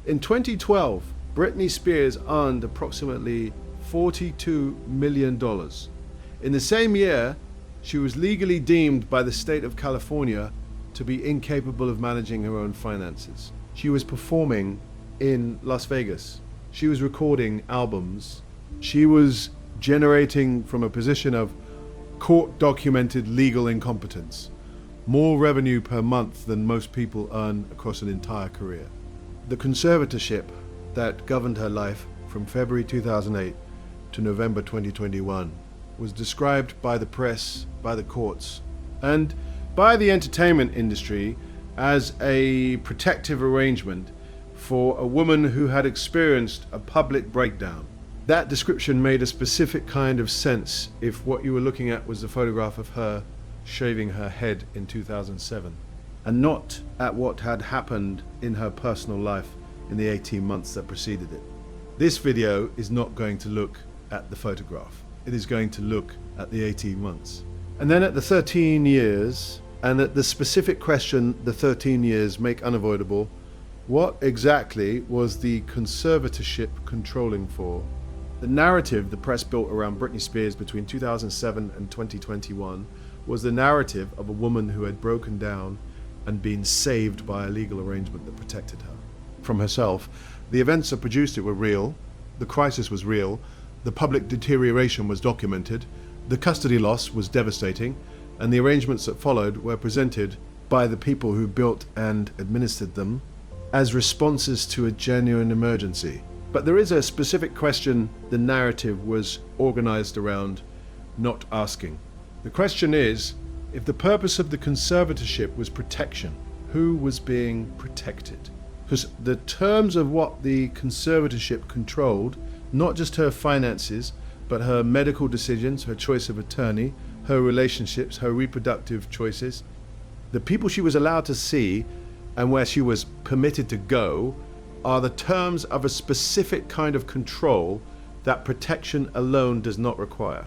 In 2012, Britney Spears earned approximately $42 million. In the same year, she was legally deemed by the state of California to be incapable of managing her own finances. She was performing in Las Vegas. She was recording albums. She was generating from a position of court-documented legal incompetence more revenue per month than most people earn across an entire career. The conservatorship that governed her life from February 2008 to November 2021 was described by the press, by the courts, and by the entertainment industry as a protective arrangement for a woman who had experienced a public breakdown. That description made a specific kind of sense if what you were looking at was the photograph of her shaving her head in 2007, and not at what had happened in her personal life in the 18 months that preceded it. This video is not going to look at the photograph. It is going to look at the 18 months. And then at the 13 years, and at the specific question the 13 years make unavoidable, what exactly was the conservatorship controlling for? The narrative the press built around Britney Spears between 2007 and 2021 was the narrative of a woman who had broken down and been saved by a legal arrangement that protected her from herself. The events that produced it were real, the crisis was real, the public deterioration was documented, the custody loss was devastating, and the arrangements that followed were presented by the people who built and administered them as responses to a genuine emergency. But there is a specific question the narrative was organized around not asking. The question is, if the purpose of the conservatorship was protection, who was being protected? Because the terms of what the conservatorship controlled, not just her finances, but her medical decisions, her choice of attorney, her relationships, her reproductive choices, the people she was allowed to see and where she was permitted to go, are the terms of a specific kind of control that protection alone does not require.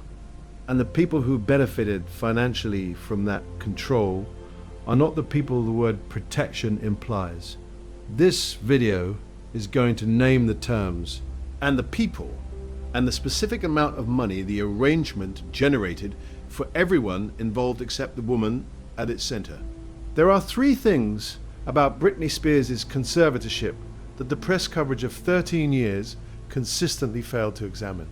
And the people who benefited financially from that control are not the people the word protection implies. This video is going to name the terms and the people and the specific amount of money the arrangement generated for everyone involved except the woman at its center. There are three things about Britney Spears' conservatorship that the press coverage of 13 years consistently failed to examine.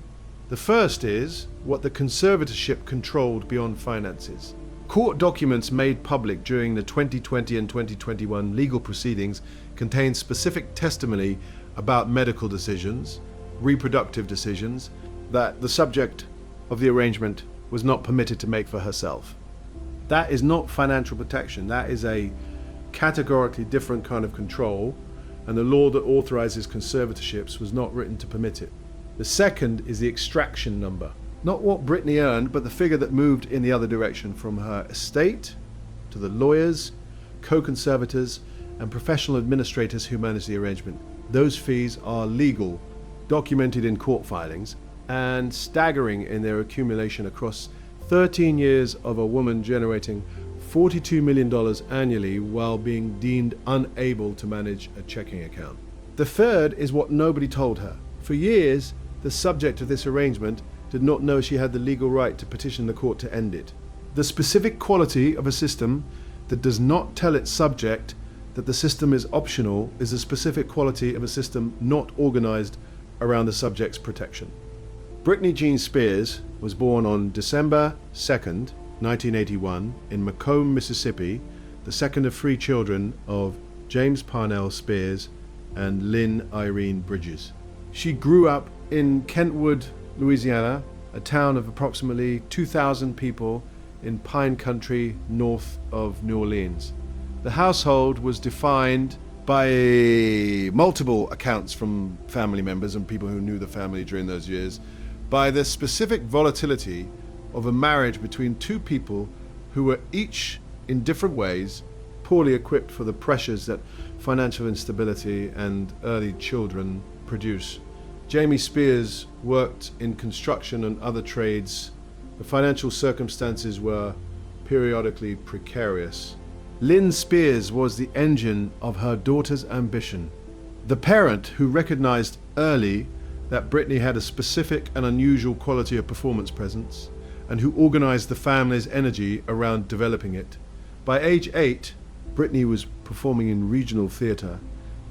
The first is what the conservatorship controlled beyond finances. Court documents made public during the 2020 and 2021 legal proceedings contain specific testimony about medical decisions, reproductive decisions, that the subject of the arrangement was not permitted to make for herself. That is not financial protection. That is a categorically different kind of control, and the law that authorizes conservatorships was not written to permit it. The second is the extraction number. Not what Britney earned, but the figure that moved in the other direction from her estate to the lawyers, co-conservators, and professional administrators who manage the arrangement. Those fees are legal, documented in court filings, and staggering in their accumulation across 13 years of a woman generating $42 million annually while being deemed unable to manage a checking account. The third is what nobody told her. For years, the subject of this arrangement did not know she had the legal right to petition the court to end it. The specific quality of a system that does not tell its subject that the system is optional is the specific quality of a system not organized around the subject's protection. Britney Jean Spears was born on December 2nd, 1981 in Macomb, Mississippi, the second of three children of James Parnell Spears and Lynn Irene Bridges. She grew up in Kentwood, Louisiana, a town of approximately 2,000 people in Pine Country north of New Orleans. The household was defined by multiple accounts from family members and people who knew the family during those years by the specific volatility of a marriage between two people who were each, in different ways, poorly equipped for the pressures that financial instability and early children produce. Jamie Spears worked in construction and other trades. The financial circumstances were periodically precarious. Lynn Spears was the engine of her daughter's ambition. The parent, who recognized early that Britney had a specific and unusual quality of performance presence, and who organized the family's energy around developing it. By age 8, Britney was performing in regional theatre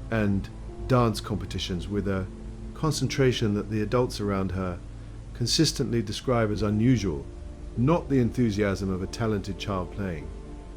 and dance competitions with a concentration that the adults around her consistently describe as unusual, not the enthusiasm of a talented child playing,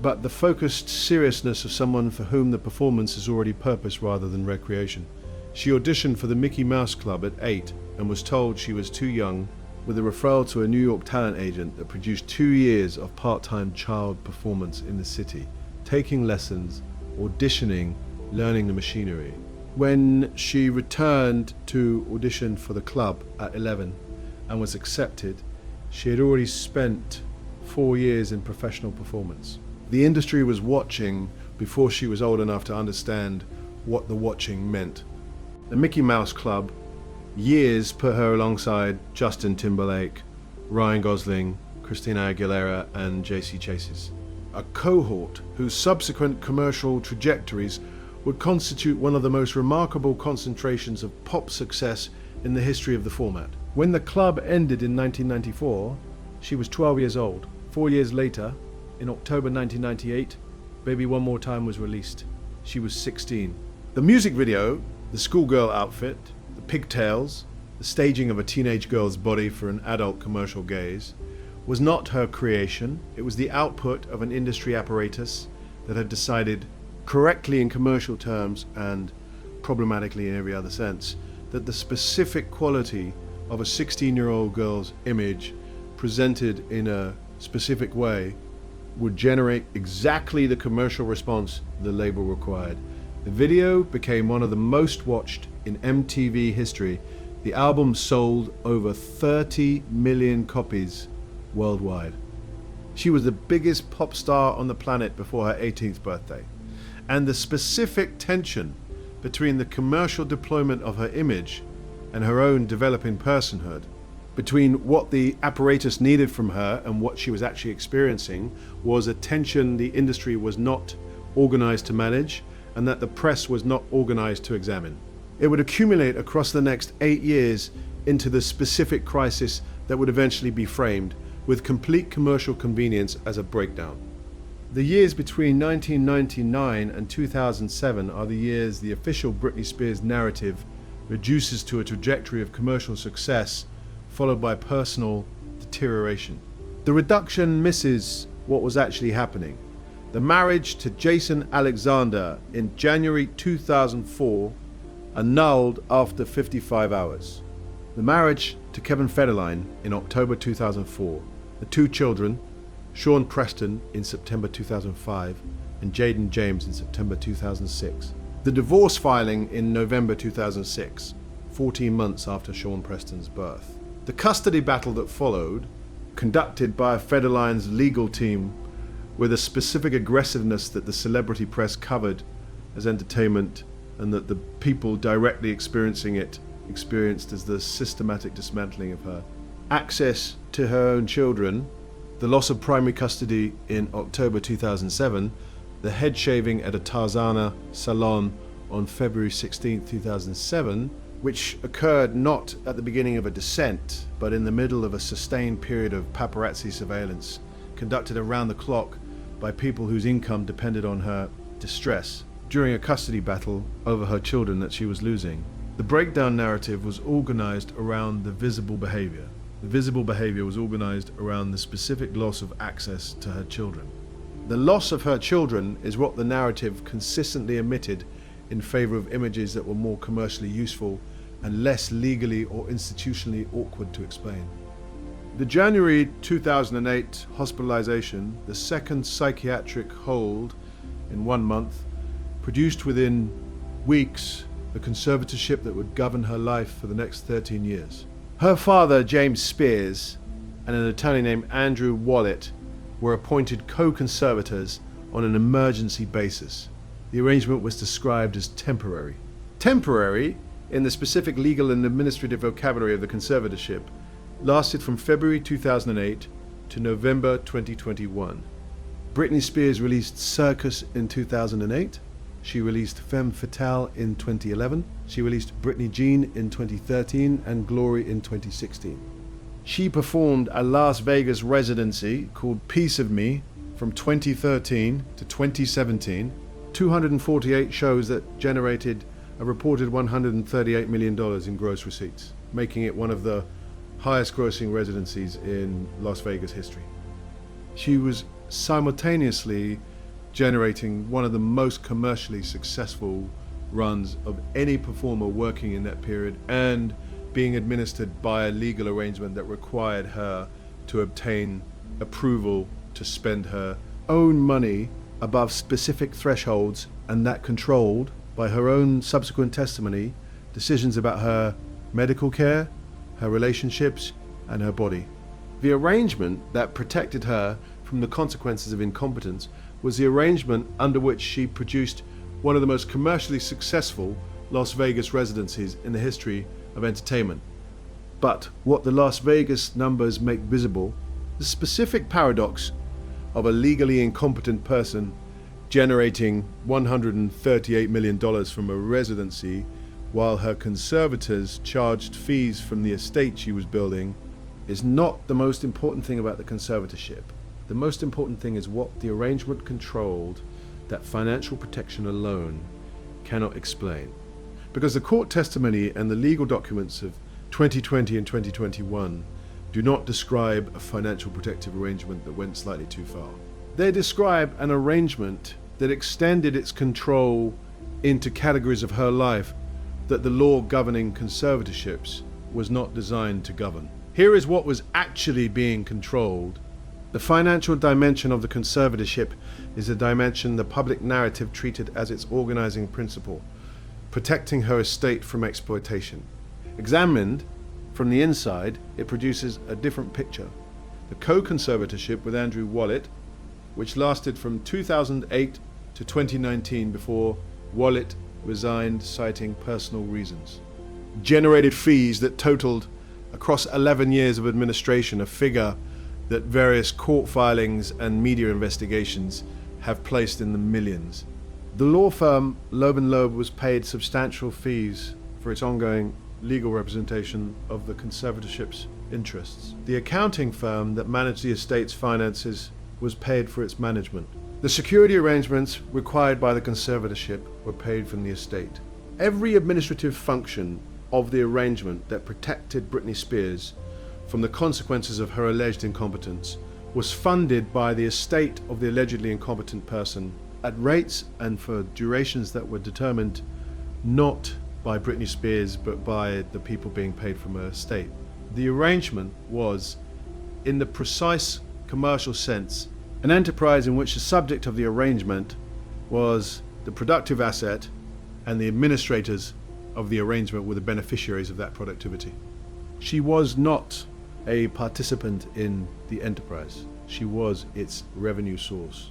but the focused seriousness of someone for whom the performance is already purpose rather than recreation. She auditioned for the Mickey Mouse Club at 8 and was told she was too young, with a referral to a New York talent agent that produced 2 years of part-time child performance in the city, taking lessons, auditioning, learning the machinery. When she returned to audition for the club at 11 and was accepted, she had already spent 4 years in professional performance. The industry was watching before she was old enough to understand what the watching meant. The Mickey Mouse Club years put her alongside Justin Timberlake, Ryan Gosling, Christina Aguilera and J.C. Chases, a cohort whose subsequent commercial trajectories would constitute one of the most remarkable concentrations of pop success in the history of the format. When the club ended in 1994, she was 12 years old. 4 years later, in October 1998, Baby One More Time was released. She was 16. The music video, the schoolgirl outfit, the pigtails, the staging of a teenage girl's body for an adult commercial gaze, was not her creation. It was the output of an industry apparatus that had decided, correctly in commercial terms and problematically in every other sense, that the specific quality of a 16-year-old girl's image presented in a specific way would generate exactly the commercial response the label required. The video became one of the most watched in MTV history. The album sold over 30 million copies worldwide. She was the biggest pop star on the planet before her 18th birthday. And the specific tension between the commercial deployment of her image and her own developing personhood, between what the apparatus needed from her and what she was actually experiencing, was a tension the industry was not organized to manage and that the press was not organized to examine. It would accumulate across the next 8 years into the specific crisis that would eventually be framed with complete commercial convenience as a breakdown. The years between 1999 and 2007 are the years the official Britney Spears narrative reduces to a trajectory of commercial success followed by personal deterioration. The reduction misses what was actually happening. The marriage to Jason Alexander in January 2004 annulled after 55 hours. The marriage to Kevin Federline in October 2004. The 2 children, Sean Preston in September 2005 and Jaden James in September 2006. The divorce filing in November 2006, 14 months after Sean Preston's birth. The custody battle that followed, conducted by Federline's legal team with a specific aggressiveness that the celebrity press covered as entertainment and that the people directly experiencing it experienced as the systematic dismantling of her. Access to her own children, the loss of primary custody in October 2007, the head shaving at a Tarzana salon on February 16, 2007, which occurred not at the beginning of a descent, but in the middle of a sustained period of paparazzi surveillance conducted around the clock by people whose income depended on her distress during a custody battle over her children that she was losing. The breakdown narrative was organized around the visible behavior. The visible behavior was organized around the specific loss of access to her children. The loss of her children is what the narrative consistently omitted in favor of images that were more commercially useful and less legally or institutionally awkward to explain. The January 2008 hospitalization, the second psychiatric hold in 1 month, produced within weeks the conservatorship that would govern her life for the next 13 years. Her father, James Spears, and an attorney named Andrew Wallet were appointed co-conservators on an emergency basis. The arrangement was described as temporary. Temporary, in the specific legal and administrative vocabulary of the conservatorship, lasted from February 2008 to November 2021. Britney Spears released Circus in 2008. She released Femme Fatale in 2011. She released Britney Jean in 2013 and Glory in 2016. She performed a Las Vegas residency called Piece of Me from 2013 to 2017. 248 shows that generated a reported $138 million in gross receipts, making it one of the highest grossing residencies in Las Vegas history. She was simultaneously generating one of the most commercially successful runs of any performer working in that period and being administered by a legal arrangement that required her to obtain approval to spend her own money above specific thresholds, and that controlled, by her own subsequent testimony, decisions about her medical care, her relationships, and her body. The arrangement that protected her from the consequences of incompetence was the arrangement under which she produced one of the most commercially successful Las Vegas residencies in the history of entertainment. But what the Las Vegas numbers make visible, the specific paradox of a legally incompetent person generating $138 million from a residency while her conservators charged fees from the estate she was building, is not the most important thing about the conservatorship. The most important thing is what the arrangement controlled that financial protection alone cannot explain. Because the court testimony and the legal documents of 2020 and 2021 do not describe a financial protective arrangement that went slightly too far. They describe an arrangement that extended its control into categories of her life that the law governing conservatorships was not designed to govern. Here is what was actually being controlled. The financial dimension of the conservatorship is a dimension the public narrative treated as its organizing principle, protecting her estate from exploitation. Examined from the inside, it produces a different picture. The co-conservatorship with Andrew Wallet, which lasted from 2008 to 2019 before Wallet resigned citing personal reasons, generated fees that totaled, across 11 years of administration, a figure that various court filings and media investigations have placed in the millions. The law firm Loeb & Loeb was paid substantial fees for its ongoing legal representation of the conservatorship's interests. The accounting firm that managed the estate's finances was paid for its management. The security arrangements required by the conservatorship were paid from the estate. Every administrative function of the arrangement that protected Britney Spears from the consequences of her alleged incompetence was funded by the estate of the allegedly incompetent person at rates and for durations that were determined not by Britney Spears but by the people being paid from her estate. The arrangement was, in the precise commercial sense, an enterprise in which the subject of the arrangement was the productive asset and the administrators of the arrangement were the beneficiaries of that productivity. She was not a participant in the enterprise. She was its revenue source.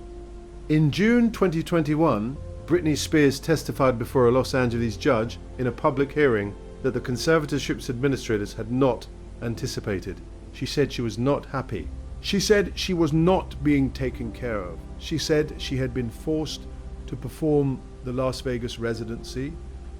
In June 2021, Britney Spears testified before a Los Angeles judge in a public hearing that the conservatorship's administrators had not anticipated. She said she was not happy. She said she was not being taken care of. She said she had been forced to perform the Las Vegas residency,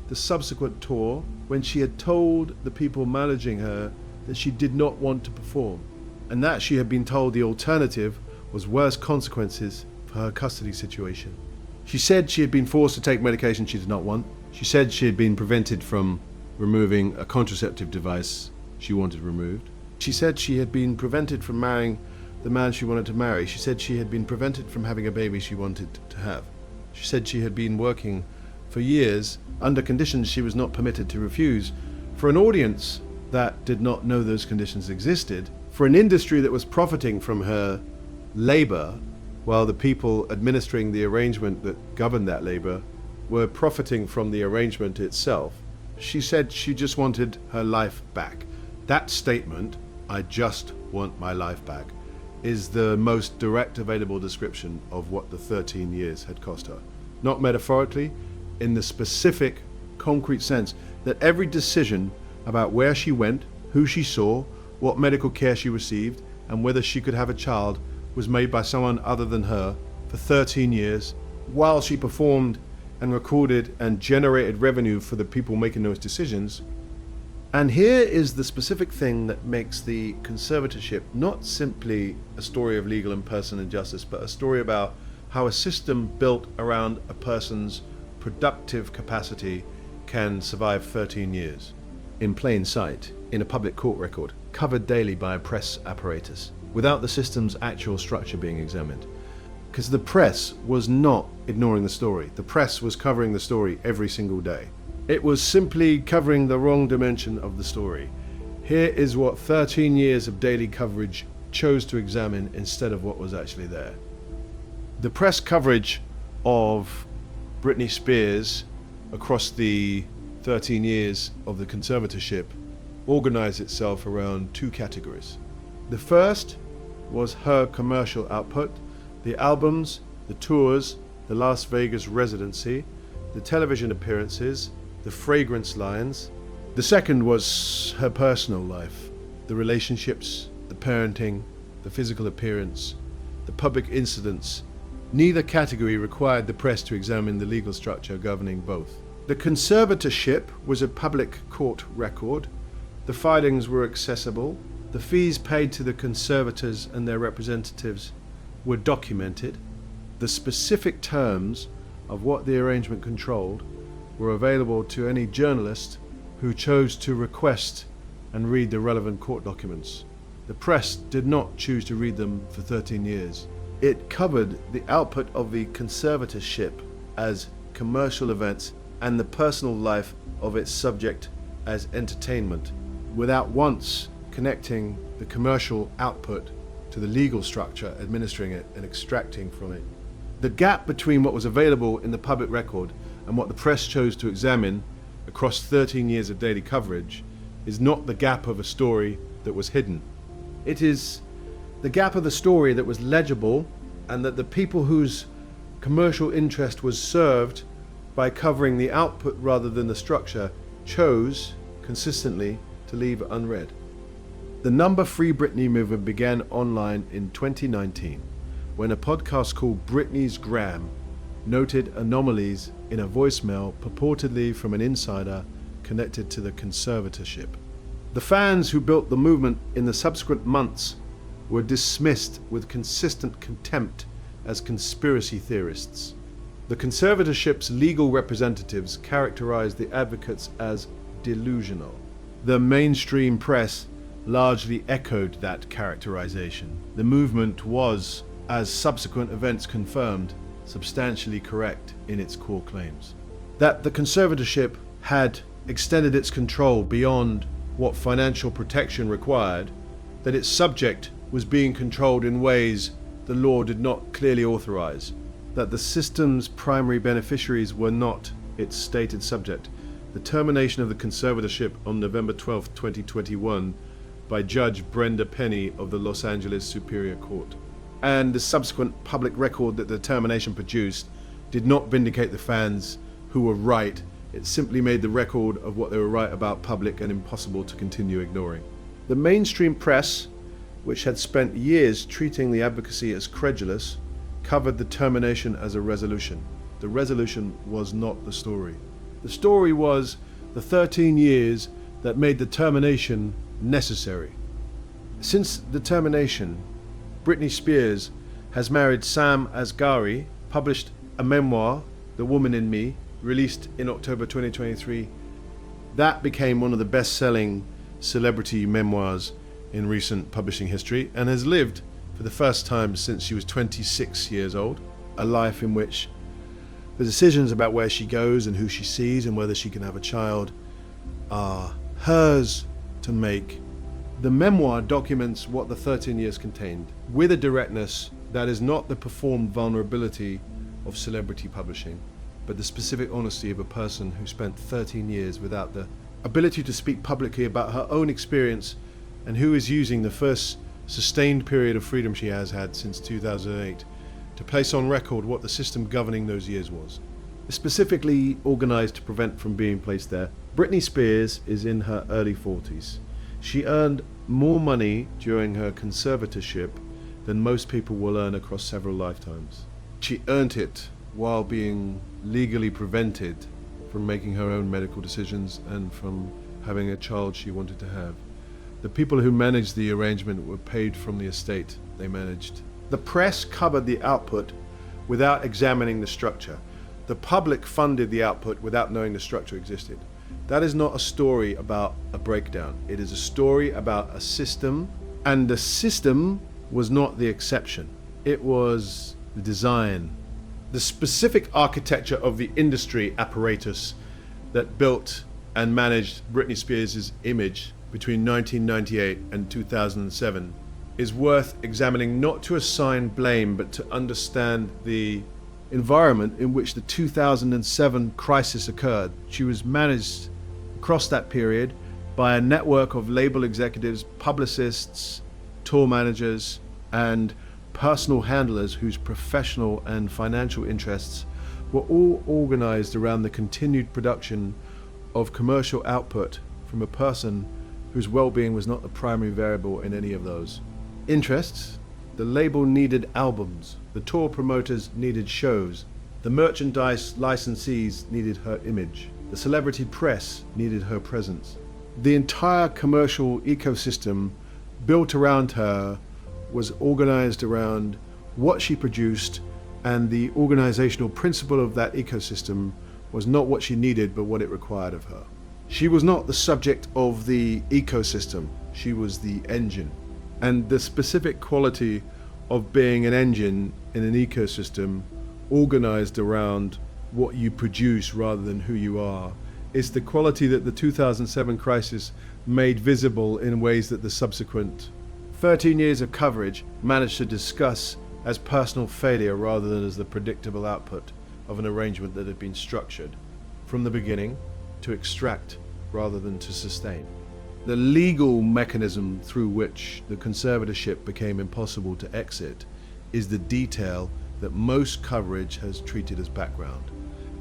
the subsequent tour, when she had told the people managing her that she did not want to perform, and that she had been told the alternative was worse consequences for her custody situation. She said she had been forced to take medication she did not want. She said she had been prevented from removing a contraceptive device she wanted removed. She said she had been prevented from marrying the man she wanted to marry. She said she had been prevented from having a baby she wanted to have. She said she had been working for years under conditions she was not permitted to refuse, for an audience that did not know those conditions existed, for an industry that was profiting from her labor, while the people administering the arrangement that governed that labor were profiting from the arrangement itself. She said she just wanted her life back. That statement, "I just want my life back," is the most direct available description of what the 13 years had cost her. Not metaphorically, in the specific, concrete sense that every decision about where she went, who she saw, what medical care she received, and whether she could have a child was made by someone other than her for 13 years, while she performed and recorded and generated revenue for the people making those decisions. And here is the specific thing that makes the conservatorship not simply a story of legal and personal injustice, but a story about how a system built around a person's productive capacity can survive 13 years. In plain sight, in a public court record, covered daily by a press apparatus, without the system's actual structure being examined. Because the press was not ignoring the story. The press was covering the story every single day. It was simply covering the wrong dimension of the story. Here is what 13 years of daily coverage chose to examine instead of what was actually there. The press coverage of Britney Spears across the 13 years of the conservatorship organized itself around two categories. The first was her commercial output, the albums, the tours, the Las Vegas residency, the television appearances, the fragrance lines. The second was her personal life, the relationships, the parenting, the physical appearance, the public incidents. Neither category required the press to examine the legal structure governing both. The conservatorship was a public court record. The filings were accessible. The fees paid to the conservators and their representatives were documented. The specific terms of what the arrangement controlled were available to any journalist who chose to request and read the relevant court documents. The press did not choose to read them for 13 years. It covered the output of the conservatorship as commercial events and the personal life of its subject as entertainment, without once connecting the commercial output to the legal structure administering it and extracting from it. The gap between what was available in the public record and what the press chose to examine across 13 years of daily coverage is not the gap of a story that was hidden. It is the gap of the story that was legible, and that the people whose commercial interest was served by covering the output rather than the structure chose consistently to leave unread. The Number Free Britney movement began online in 2019 when a podcast called Britney's Gram noted anomalies in a voicemail purportedly from an insider connected to the conservatorship. The fans who built the movement in the subsequent months were dismissed with consistent contempt as conspiracy theorists. The conservatorship's legal representatives characterized the advocates as delusional. The mainstream press largely echoed that characterization. The movement was, as subsequent events confirmed, substantially correct in its core claims. That the conservatorship had extended its control beyond what financial protection required, that its subject was being controlled in ways the law did not clearly authorize, that the system's primary beneficiaries were not its stated subject. The termination of the conservatorship on November 12, 2021 by Judge Brenda Penny of the Los Angeles Superior Court, and the subsequent public record that the termination produced did not vindicate the fans who were right. It simply made the record of what they were right about public and impossible to continue ignoring. The mainstream press, which had spent years treating the advocacy as credulous, covered the termination as a resolution. The resolution was not the story. The story was the 13 years that made the termination necessary. Since the termination, Britney Spears has married Sam Asghari, published a memoir, The Woman in Me, released in October 2023. That became one of the best-selling celebrity memoirs in recent publishing history, and has lived for the first time since she was 26 years old, a life in which the decisions about where she goes and who she sees and whether she can have a child are hers to make. The memoir documents what the 13 years contained with a directness that is not the performed vulnerability of celebrity publishing, but the specific honesty of a person who spent 13 years without the ability to speak publicly about her own experience, and who is using the first sustained period of freedom she has had since 2008 to place on record what the system governing those years was. Specifically organized to prevent from being placed there, Britney Spears is in her early 40s. She earned more money during her conservatorship than most people will earn across several lifetimes. She earned it while being legally prevented from making her own medical decisions and from having a child she wanted to have. The people who managed the arrangement were paid from the estate they managed. The press covered the output without examining the structure. The public funded the output without knowing the structure existed. That is not a story about a breakdown. It is a story about a system, and the system was not the exception. It was the design, the specific architecture of the industry apparatus that built and managed Britney Spears' image between 1998 and 2007 is worth examining, not to assign blame, but to understand the environment in which the 2007 crisis occurred. She was managed across that period by a network of label executives, publicists, tour managers, and personal handlers whose professional and financial interests were all organized around the continued production of commercial output from a person whose well-being was not the primary variable in any of those interests. The label needed albums, the tour promoters needed shows, the merchandise licensees needed her image, the celebrity press needed her presence. The entire commercial ecosystem built around her was organized around what she produced, and the organizational principle of that ecosystem was not what she needed, but what it required of her. She was not the subject of the ecosystem, she was the engine. And the specific quality of being an engine in an ecosystem organized around what you produce rather than who you are is the quality that the 2007 crisis made visible in ways that the subsequent 13 years of coverage managed to discuss as personal failure rather than as the predictable output of an arrangement that had been structured from the beginning to extract rather than to sustain. The legal mechanism through which the conservatorship became impossible to exit is the detail that most coverage has treated as background,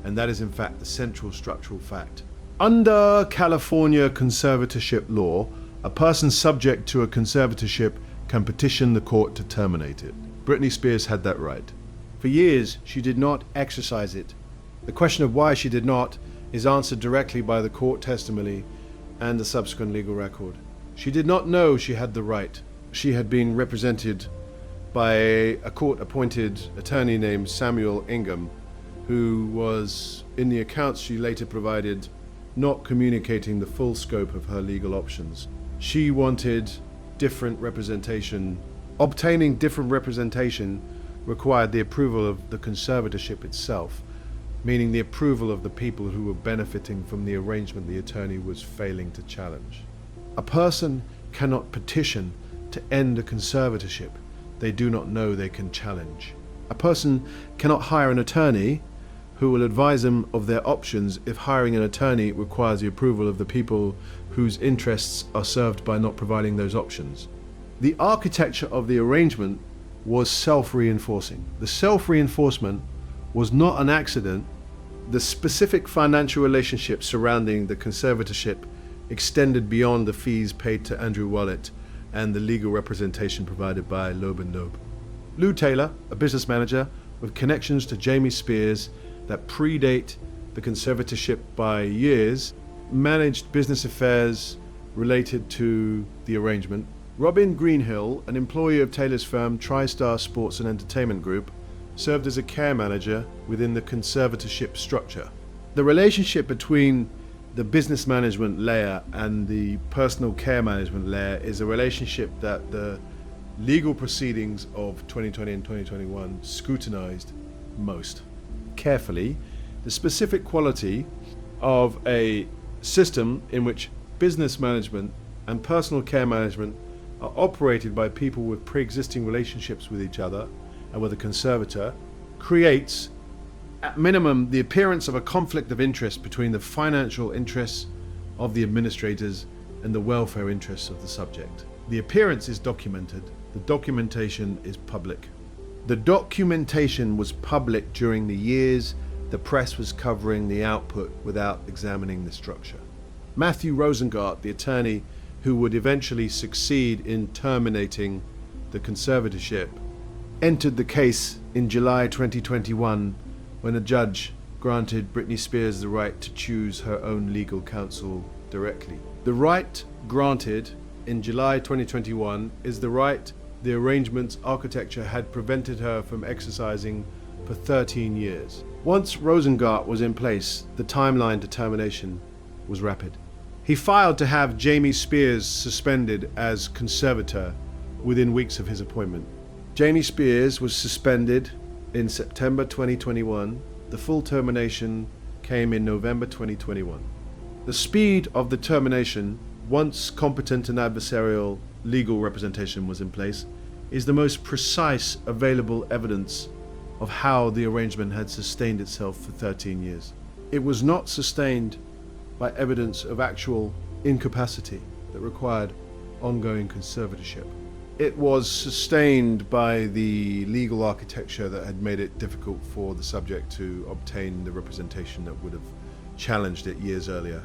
and that is in fact the central structural fact. Under California conservatorship law, a person subject to a conservatorship can petition the court to terminate it. Britney Spears had that right. For years, she did not exercise it. The question of why she did not is answered directly by the court testimony and the subsequent legal record. She did not know she had the right. She had been represented by a court-appointed attorney named Samuel Ingham, who was, in the accounts she later provided, not communicating the full scope of her legal options. She wanted different representation. Obtaining different representation required the approval of the conservatorship itself, meaning the approval of the people who were benefiting from the arrangement the attorney was failing to challenge. A person cannot petition to end a conservatorship they do not know they can challenge. A person cannot hire an attorney who will advise them of their options if hiring an attorney requires the approval of the people whose interests are served by not providing those options. The architecture of the arrangement was self-reinforcing. The self-reinforcement was not an accident. The specific financial relationship surrounding the conservatorship extended beyond the fees paid to Andrew Wallet and the legal representation provided by Loeb & Loeb. Lou Taylor, a business manager with connections to Jamie Spears that predate the conservatorship by years, managed business affairs related to the arrangement. Robin Greenhill, an employee of Taylor's firm TriStar Sports and Entertainment Group, served as a care manager within the conservatorship structure. The relationship between the business management layer and the personal care management layer is a relationship that the legal proceedings of 2020 and 2021 scrutinized most carefully. The specific quality of a system in which business management and personal care management are operated by people with pre-existing relationships with each other and with a conservator creates, at minimum, the appearance of a conflict of interest between the financial interests of the administrators and the welfare interests of the subject. The appearance is documented. The documentation is public. The documentation was public during the years the press was covering the output without examining the structure. Matthew Rosengart, the attorney who would eventually succeed in terminating the conservatorship, entered the case in July 2021 when a judge granted Britney Spears the right to choose her own legal counsel directly. The right granted in July 2021 is the right the arrangement's architecture had prevented her from exercising for 13 years. Once Rosengart was in place, the timeline to termination was rapid. He filed to have Jamie Spears suspended as conservator within weeks of his appointment. Jamie Spears was suspended in September 2021. The full termination came in November 2021. The speed of the termination, once competent and adversarial legal representation was in place, is the most precise available evidence of how the arrangement had sustained itself for 13 years. It was not sustained by evidence of actual incapacity that required ongoing conservatorship. It was sustained by the legal architecture that had made it difficult for the subject to obtain the representation that would have challenged it years earlier.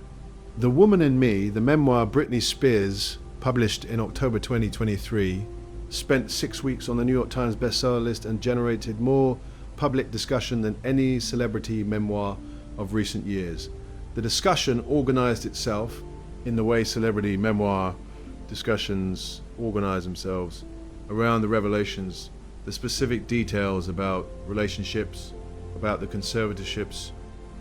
The Woman in Me, the memoir Britney Spears, published in October 2023, spent 6 weeks on the New York Times bestseller list and generated more public discussion than any celebrity memoir of recent years. The discussion organized itself in the way celebrity memoir discussions organize themselves around the revelations, the specific details about relationships, about the conservatorships,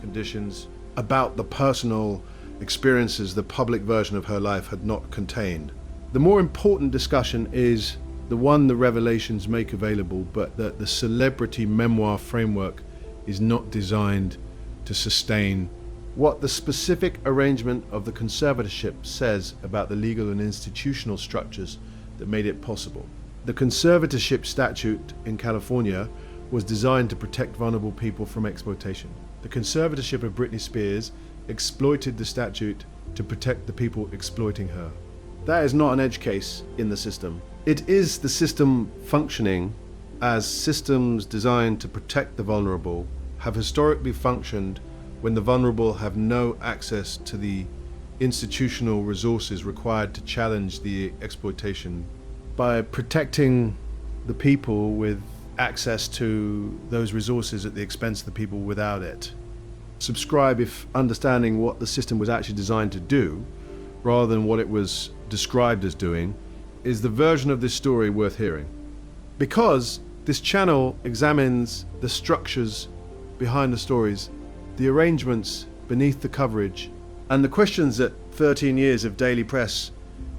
conditions, about the personal experiences the public version of her life had not contained. The more important discussion is the one the revelations make available, but that the celebrity memoir framework is not designed to sustain what the specific arrangement of the conservatorship says about the legal and institutional structures that made it possible. The conservatorship statute in California was designed to protect vulnerable people from exploitation. The conservatorship of Britney Spears exploited the statute to protect the people exploiting her. That is not an edge case in the system. It is the system functioning as systems designed to protect the vulnerable have historically functioned when the vulnerable have no access to the institutional resources required to challenge the exploitation. By protecting the people with access to those resources at the expense of the people without it. Subscribe if understanding what the system was actually designed to do, rather than what it was described as doing, is the version of this story worth hearing. Because this channel examines the structures behind the stories, the arrangements beneath the coverage, and the questions that 13 years of daily press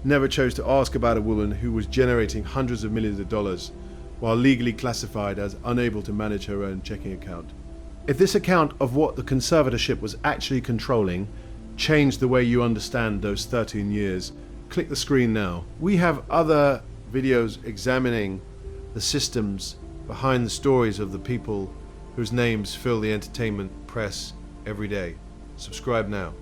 never chose to ask about a woman who was generating hundreds of millions of dollars while legally classified as unable to manage her own checking account. If this account of what the conservatorship was actually controlling changed the way you understand those 13 years, click the screen now. We have other videos examining the systems behind the stories of the people whose names fill the entertainment press every day. Subscribe now.